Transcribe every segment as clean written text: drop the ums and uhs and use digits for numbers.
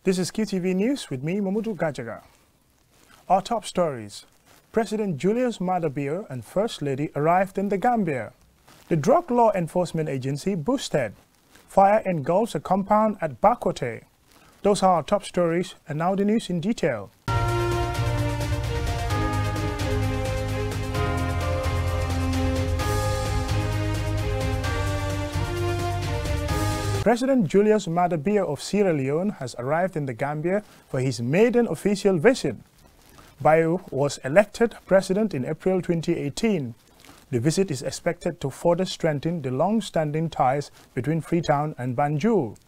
This is QTV News with me, Mamudu Gajaga. Our top stories. President Julius Maada Bio and First Lady arrived in the Gambia. The Drug Law Enforcement Agency boosted. Fire engulfs a compound at Bakote. Those are our top stories, and now the news in detail. President Julius Maada Bio of Sierra Leone has arrived in the Gambia for his maiden official visit. Bio was elected president in April 2018. The visit is expected to further strengthen the long-standing ties between Freetown and Banjul.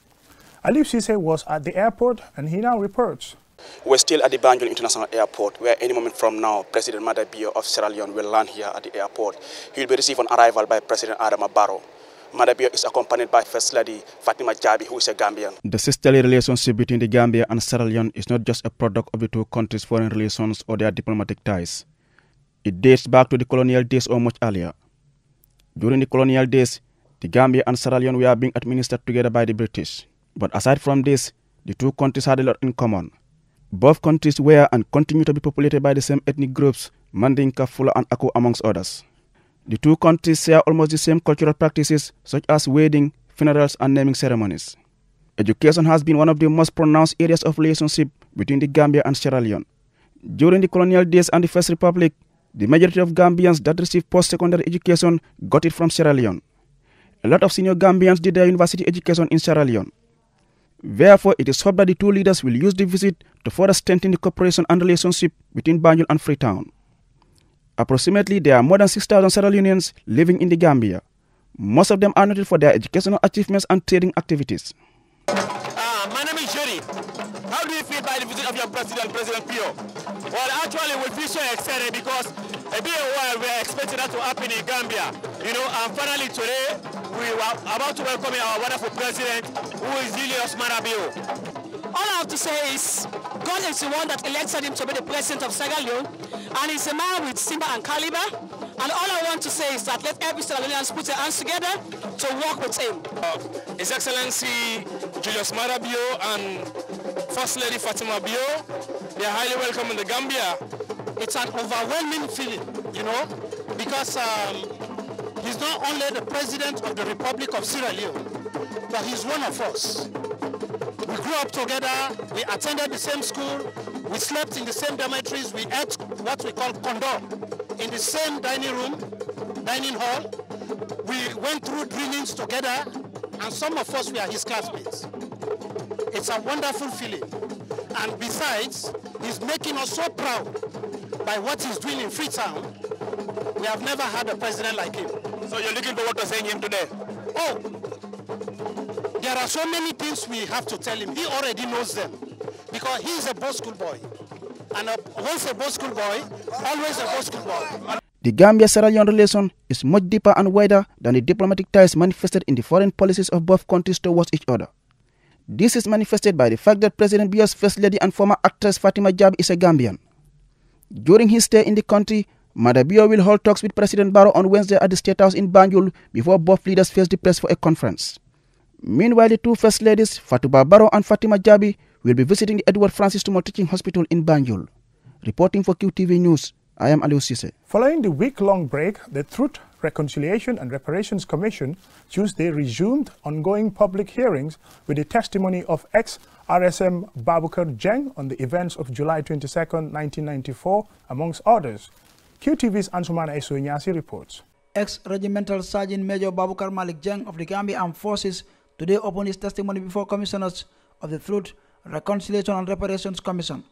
Alif Sise was at the airport and he now reports. We're still at the Banjul International Airport, where any moment from now, President Maada Bio of Sierra Leone will land here at the airport. He will be received on arrival by President Adama Barrow. Maada Bio is accompanied by First Lady Fatima Jabi, who is a Gambian. The sisterly relationship between the Gambia and Sierra Leone is not just a product of the two countries' foreign relations or their diplomatic ties. It dates back to the colonial days or much earlier. During the colonial days, the Gambia and Sierra Leone were being administered together by the British. But aside from this, the two countries had a lot in common. Both countries were and continue to be populated by the same ethnic groups, Mandinka, Fula and Ako amongst others. The two countries share almost the same cultural practices such as wedding, funerals and naming ceremonies. Education has been one of the most pronounced areas of relationship between the Gambia and Sierra Leone. During the colonial days and the First Republic, the majority of Gambians that received post-secondary education got it from Sierra Leone. A lot of senior Gambians did their university education in Sierra Leone. Therefore, it is hoped that the two leaders will use the visit to further strengthen the cooperation and relationship between Banjul and Freetown. Approximately, there are more than 6,000 Sierra Leoneans living in the Gambia. Most of them are noted for their educational achievements and trading activities. My name is Jerry. How do you feel by the visit of your president, President Bio? Well, actually, we feel so excited because a bit a while we are expecting that to happen in Gambia. You know, and finally today, we were about to welcome our wonderful president, who is Julius Maada Bio. All I have to say is, God is the one that elected him to be the president of Sierra Leone, and he's a man with Simba and Caliber. And all I want to say is that let every Sierra Leoneans put their hands together to work with him. His Excellency Julius Maada Bio and First Lady Fatima Bio, they are highly welcome in the Gambia. It's an overwhelming feeling, you know, because he's not only the president of the Republic of Sierra Leone, but he's one of us. We grew up together, we attended the same school, we slept in the same dormitories, we ate what we call condom in the same dining hall. We went through drillings together, and some of us were his classmates. It's a wonderful feeling. And besides, he's making us so proud by what he's doing in Freetown. We have never had a president like him. So you're looking forward to seeing him today? Oh, there are so many things we have to tell him. He already knows them because he's a boss school boy. And once a boss school boy, always a boss school boy. The Gambia-Sierra Leone relation is much deeper and wider than the diplomatic ties manifested in the foreign policies of both countries towards each other. This is manifested by the fact that President Bio's First Lady and former actress Fatima Jabi is a Gambian. During his stay in the country, Maada Bio will hold talks with President Barrow on Wednesday at the State House in Banjul before both leaders face the press for a conference. Meanwhile, the two First Ladies, Fatima Barrow and Fatima Jabi, will be visiting the Edward Francis Tumor Teaching Hospital in Banjul. Reporting for QTV News, I am Aliou Cisse. Following the week-long break, the Truth, Reconciliation and Reparations Commission Tuesday resumed ongoing public hearings with the testimony of ex-RSM Babukar Jeng on the events of July 22, 1994, amongst others. QTV's Ansumana Esunyasi reports. Ex-Regimental Sergeant Major Babukar Malik Jeng of the Gambia Armed Forces today opened his testimony before commissioners of the Truth, Reconciliation and Reparations Commission.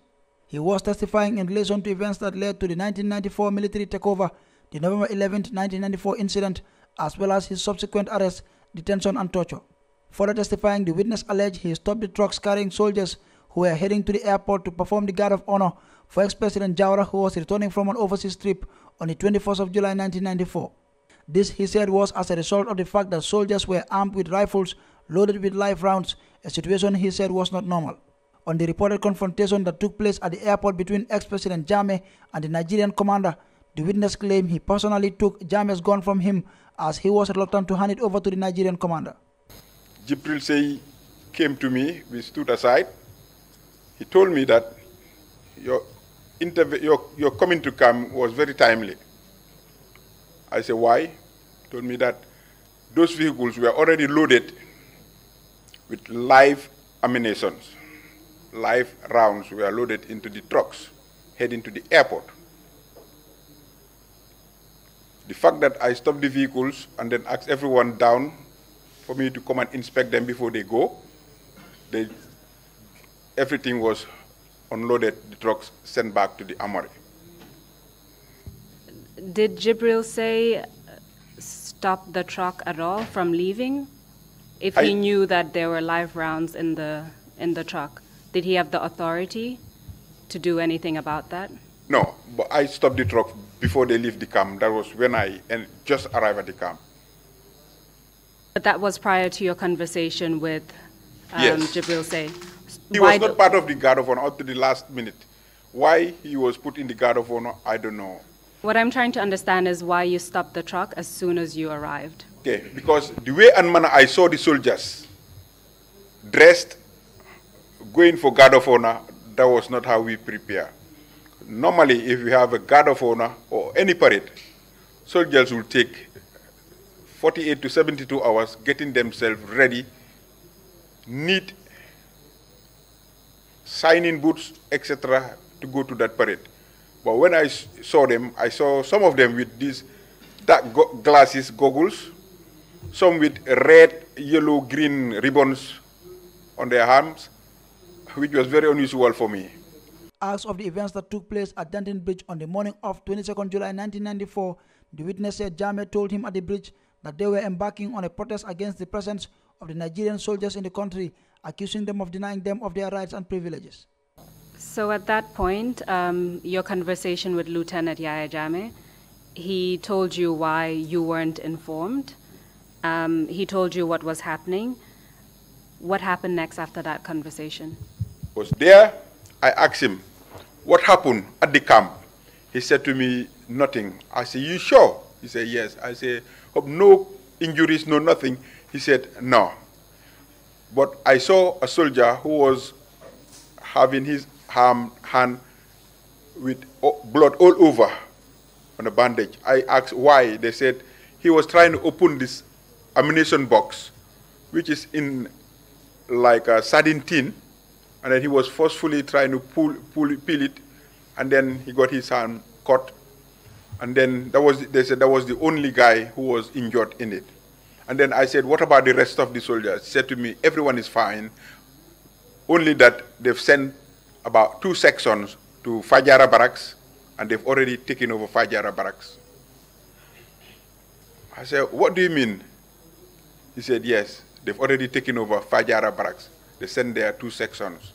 He was testifying in relation to events that led to the 1994 military takeover, the November 11, 1994 incident, as well as his subsequent arrest, detention and torture. Further testifying, the witness alleged he stopped the trucks carrying soldiers who were heading to the airport to perform the guard of honor for ex-President Jawara, who was returning from an overseas trip on the 21st of July 1994. This, he said, was as a result of the fact that soldiers were armed with rifles loaded with live rounds, a situation he said was not normal. On the reported confrontation that took place at the airport between ex-President Jammeh and the Nigerian commander, the witness claimed he personally took Jammeh's gun from him as he was reluctant to hand it over to the Nigerian commander. Jibril Sey came to me, we stood aside, he told me that your coming to camp was very timely. I said, why? He told me that those vehicles were already loaded with live ammunition. Live rounds were loaded into the trucks heading to the airport. The fact that I stopped the vehicles and then asked everyone down for me to come and inspect them before they go, everything was unloaded, the trucks sent back to the armory. Did Jibril say stop the truck at all from leaving? If he knew that there were live rounds in the truck, did he have the authority to do anything about that? No, but I stopped the truck before they leave the camp. That was when I just arrived at the camp. But that was prior to your conversation with Yes. Jibril Say. He was not part of the Guard of Honor up to the last minute. Why he was put in the Guard of Honor, I don't know. What I'm trying to understand is why you stopped the truck as soon as you arrived. Okay, because the way and manner I saw the soldiers dressed, going for Guard of Honor, that was not how we prepare. Normally, if we have a Guard of Honor or any parade, soldiers will take 48 to 72 hours getting themselves ready, neat, signing boots, etc., to go to that parade. But when I saw them, I saw some of them with these dark glasses, goggles, some with red, yellow, green ribbons on their arms, which was very unusual for me. Asked of the events that took place at Denton Bridge on the morning of 22nd July 1994, the witness said Jammeh told him at the bridge that they were embarking on a protest against the presence of the Nigerian soldiers in the country, accusing them of denying them of their rights and privileges. So at that point, your conversation with Lieutenant Yahya Jammeh, he told you why you weren't informed. He told you what was happening. What happened next after that conversation? Was there, I asked him, what happened at the camp? He said to me, nothing. I said, you sure? He said, yes. I said, hope no injuries, no nothing. He said, no. But I saw a soldier who was having his hand with blood all over on a bandage. I asked why. They said he was trying to open this ammunition box, which is in like a sardine tin, and then he was forcefully trying to peel it, and then he got his hand cut, and then they said that was the only guy who was injured in it. And then I said, what about the rest of the soldiers? He said to me, everyone is fine, only that they've sent about 2 sections to Fajara Barracks, and they've already taken over Fajara Barracks. I said, what do you mean? He said, yes, they've already taken over Fajara Barracks. They sent there 2 sections.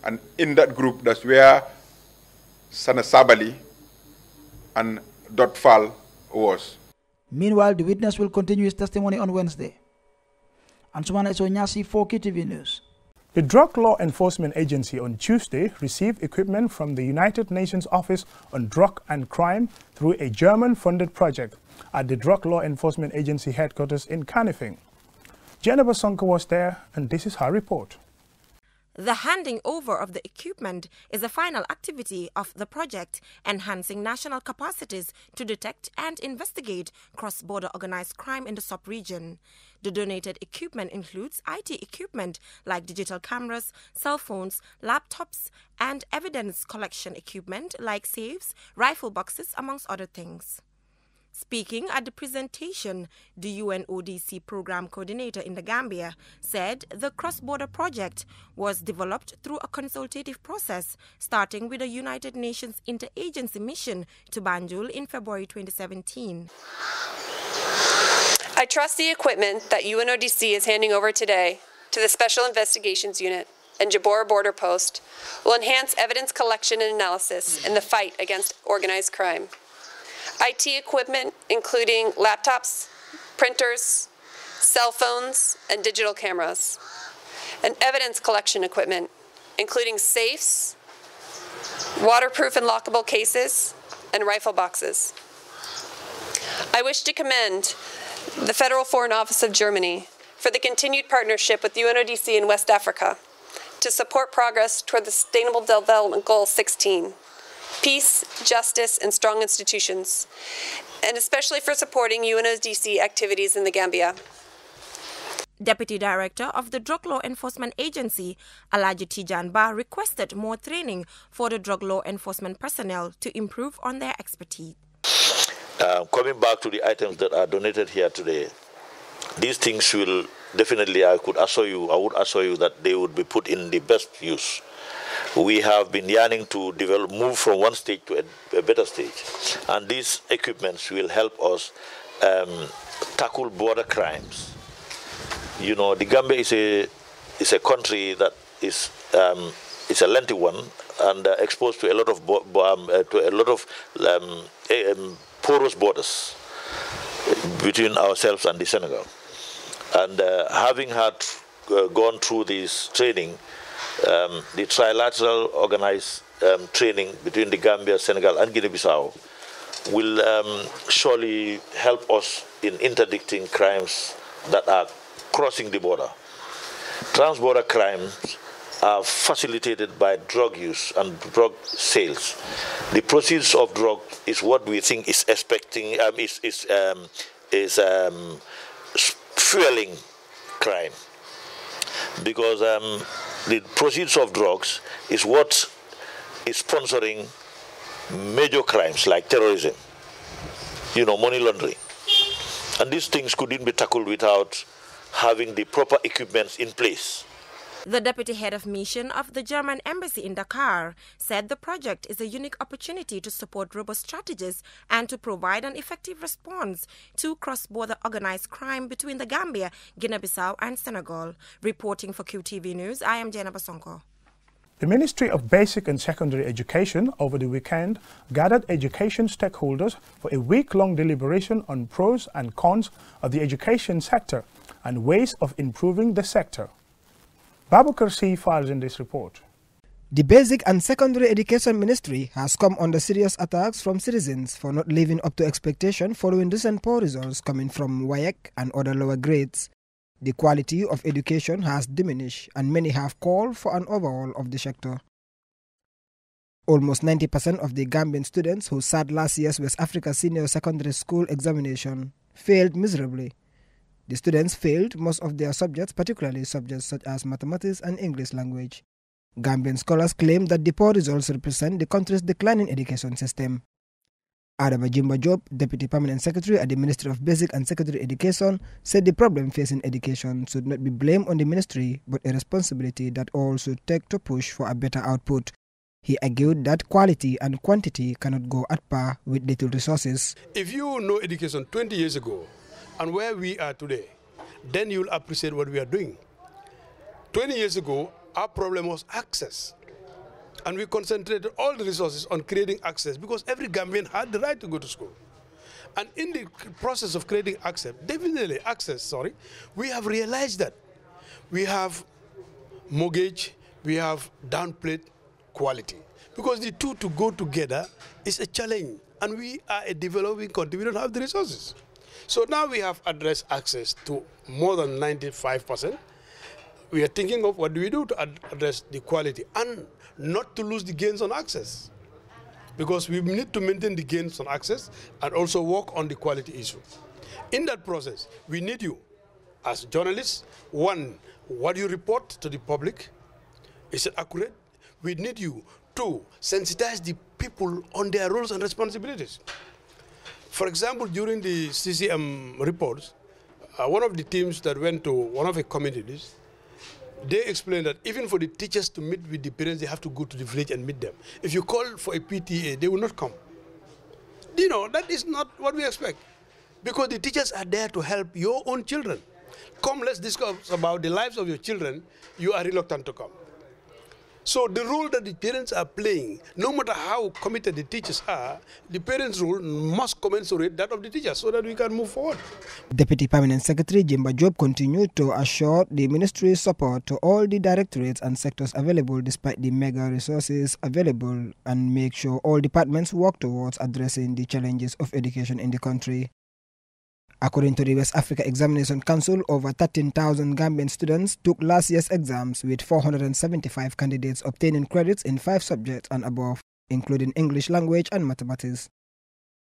And in that group, that's where Sana Sabali and Dot Fall was. Meanwhile, the witness will continue his testimony on Wednesday. Ansumana Isonyasi for KTV News. The Drug Law Enforcement Agency on Tuesday received equipment from the United Nations Office on Drug and Crime through a German-funded project at the Drug Law Enforcement Agency headquarters in Kanifing. Jennifer Sonko was there, and this is her report. The handing over of the equipment is a final activity of the project, enhancing national capacities to detect and investigate cross-border organized crime in the sub-region. The donated equipment includes IT equipment like digital cameras, cell phones, laptops, and evidence collection equipment like safes, rifle boxes, amongst other things. Speaking at the presentation, the UNODC program coordinator in the Gambia said the cross-border project was developed through a consultative process, starting with a United Nations interagency mission to Banjul in February 2017. I trust the equipment that UNODC is handing over today to the Special Investigations Unit and Jabora Border Post will enhance evidence collection and analysis in the fight against organized crime. IT equipment, including laptops, printers, cell phones, and digital cameras. And evidence collection equipment, including safes, waterproof and lockable cases, and rifle boxes. I wish to commend the Federal Foreign Office of Germany for the continued partnership with UNODC in West Africa to support progress toward the Sustainable Development Goal 16, peace, justice, and strong institutions, and especially for supporting UNODC activities in the Gambia. Deputy Director of the Drug Law Enforcement Agency, Alhaji Tijan Ba, requested more training for the drug law enforcement personnel to improve on their expertise. Coming back to the items that are donated here today, these things will definitely, I would assure you that they would be put in the best use. We have been yearning to move from one stage to a better stage, and these equipments will help us tackle border crimes. You know, the Gambia is a country that is a lengthy one and exposed to a lot of porous borders between ourselves and the Senegal. And having gone through this training, the trilateral organized training between the Gambia, Senegal, and Guinea-Bissau will surely help us in interdicting crimes that are crossing the border. Transborder crimes are facilitated by drug use and drug sales. The proceeds of drug is what we think is fueling crime, because the proceeds of drugs is what is sponsoring major crimes like terrorism, money laundering. And these things couldn't be tackled without having the proper equipments in place. The deputy head of mission of the German embassy in Dakar said the project is a unique opportunity to support robust strategies and to provide an effective response to cross-border organized crime between the Gambia, Guinea-Bissau and Senegal. Reporting for QTV News, I am Jenna Basonko. The Ministry of Basic and Secondary Education over the weekend gathered education stakeholders for a week-long deliberation on pros and cons of the education sector and ways of improving the sector. Babukar C. files in this report. The Basic and Secondary Education Ministry has come under serious attacks from citizens for not living up to expectation following recent poor results coming from WAEC and other lower grades. The quality of education has diminished and many have called for an overhaul of the sector. Almost 90% of the Gambian students who sat last year's West Africa Senior Secondary School examination failed miserably. The students failed most of their subjects, particularly subjects such as mathematics and English language. Gambian scholars claim that the poor results represent the country's declining education system. Adama Jimba Job, Deputy Permanent Secretary at the Ministry of Basic and Secondary Education, said the problem facing education should not be blamed on the ministry, but a responsibility that all should take to push for a better output. He argued that quality and quantity cannot go at par with little resources. If you know education 20 years ago and where we are today, then you'll appreciate what we are doing. 20 years ago, our problem was access. And we concentrated all the resources on creating access because every Gambian had the right to go to school. And in the process of creating access, we have realized that we have mortgage, we have downplayed quality. Because the two to go together is a challenge. And we are a developing country, we don't have the resources. So now we have addressed access to more than 95%. We are thinking of what do we do to address the quality and not to lose the gains on access. Because we need to maintain the gains on access and also work on the quality issue. In that process, we need you as journalists. One, what you report to the public, is it accurate? We need you to sensitize the people on their roles and responsibilities. For example, during the CCM reports, one of the teams that went to one of the communities, they explained that even for the teachers to meet with the parents, they have to go to the village and meet them. If you call for a PTA, they will not come. That is not what we expect. Because the teachers are there to help your own children. Come, let's discuss about the lives of your children. You are reluctant to come. So the role that the parents are playing, no matter how committed the teachers are, the parents' role must commensurate that of the teachers so that we can move forward. Deputy Permanent Secretary Jimba Job continued to assure the ministry's support to all the directorates and sectors available despite the mega resources available and make sure all departments work towards addressing the challenges of education in the country. According to the West Africa Examination Council, over 13,000 Gambian students took last year's exams, with 475 candidates obtaining credits in 5 subjects and above, including English language and mathematics.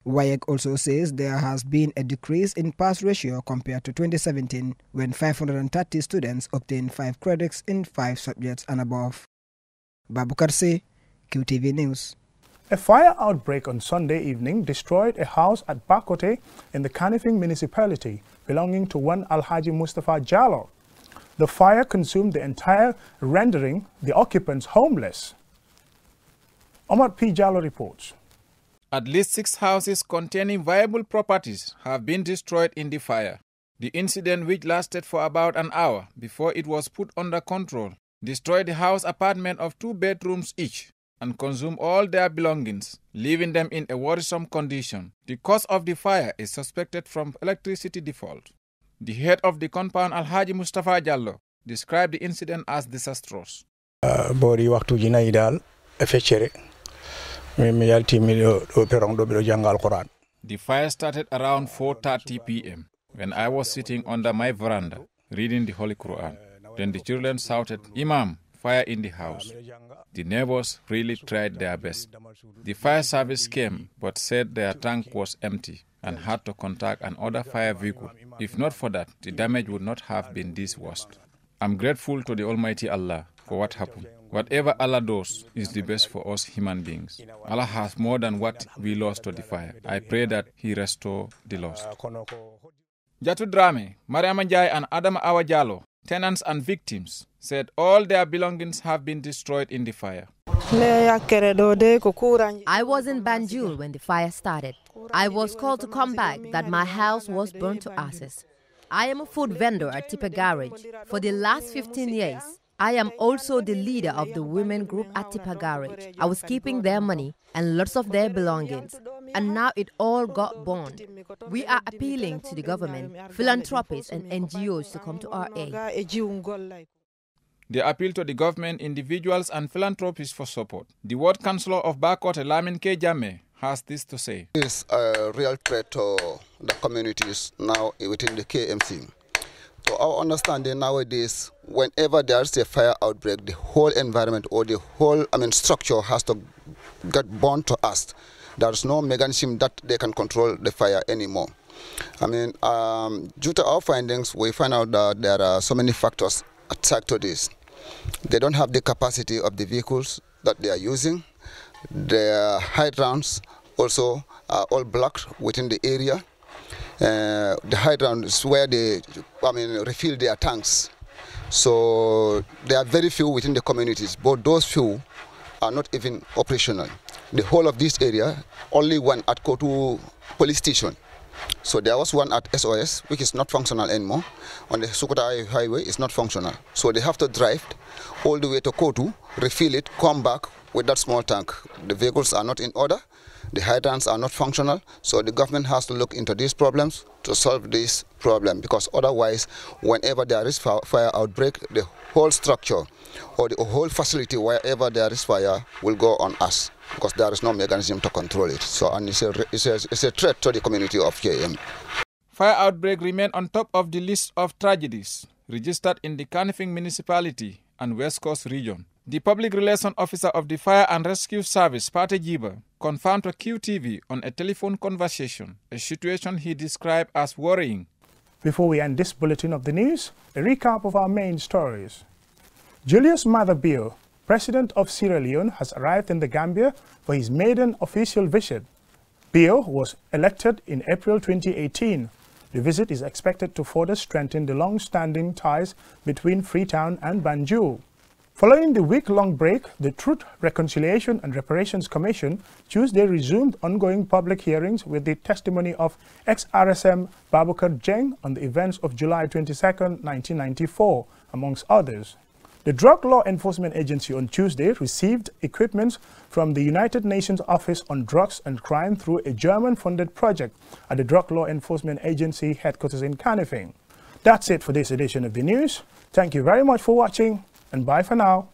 WAEC also says there has been a decrease in pass ratio compared to 2017, when 530 students obtained 5 credits in 5 subjects and above. Babukar Se, QTV News. A fire outbreak on Sunday evening destroyed a house at Bakote in the Kanifing municipality belonging to one Alhaji Mustafa Jallo. The fire consumed the entire, rendering the occupants homeless. Omar P. Jallo reports. At least 6 houses containing viable properties have been destroyed in the fire. The incident, which lasted for about an hour before it was put under control, destroyed the house apartment of 2 bedrooms each and consumed all their belongings, leaving them in a worrisome condition. The cause of the fire is suspected from electricity default. The head of the compound, Alhaji Mustafa Jallo, described the incident as disastrous. Bori waktu jina idal efechere. The fire started around 4:30 p.m. when I was sitting under my veranda reading the Holy Quran. Then the children shouted, "Imam, fire in the house." The neighbors really tried their best. The fire service came but said their tank was empty and had to contact another fire vehicle. If not for that, the damage would not have been this worst. I'm grateful to the Almighty Allah for what happened. Whatever Allah does is the best for us human beings. Allah has more than what we lost to the fire. I pray that He restore the lost. Jatu Drame, Mariama Njai and Adam Awa Jallo, tenants and victims, said all their belongings have been destroyed in the fire. I was in Banjul when the fire started. I was called to come back that my house was burnt to ashes. I am a food vendor at Tipper Garage. For the last 15 years, I am also the leader of the women group at Tipper Garage. I was keeping their money and lots of their belongings, and now it all got burned. We are appealing to the government, philanthropists and NGOs to come to our aid. They appeal to the government, individuals and philanthropists for support. The ward councillor of Bakote, Lamin K. Jame, has this to say. It is a real threat to the communities now within the KMC. To our understanding nowadays, whenever there is a fire outbreak, the whole environment or the whole structure has to get burned to us. There is no mechanism that they can control the fire anymore. Due to our findings, we find out that there are so many factors attached to this. They don't have the capacity of the vehicles that they are using. The hydrants also are all blocked within the area. The hydrant is where they refill their tanks. So there are very few within the communities, but those few are not even operational. The whole of this area, only one at Kotu police station. So there was one at SOS, which is not functional anymore. On the Sukuta highway, it's not functional. So they have to drive all the way to Kotu, refill it, come back with that small tank. The vehicles are not in order. The hydrants are not functional, so the government has to look into these problems to solve this problem, because otherwise, whenever there is fire outbreak, the whole structure or the whole facility, wherever there is fire, will go on us, because there is no mechanism to control it. So, and it's a threat to the community of KM. Fire outbreak remain on top of the list of tragedies registered in the Kanifing municipality and West Coast region. The public relations officer of the Fire and Rescue Service, Pate Jiba, confirmed to QTV on a telephone conversation, a situation he described as worrying. Before we end this bulletin of the news, a recap of our main stories. Julius Maada Bio, President of Sierra Leone, has arrived in the Gambia for his maiden official visit. Bio was elected in April 2018. The visit is expected to further strengthen the long-standing ties between Freetown and Banjul. Following the week-long break, the Truth, Reconciliation and Reparations Commission Tuesday resumed ongoing public hearings with the testimony of ex-RSM Babukar Jeng on the events of July 22, 1994, amongst others. The Drug Law Enforcement Agency on Tuesday received equipment from the United Nations Office on Drugs and Crime through a German-funded project at the Drug Law Enforcement Agency headquarters in Kanifing. That's it for this edition of the news. Thank you very much for watching, and bye for now.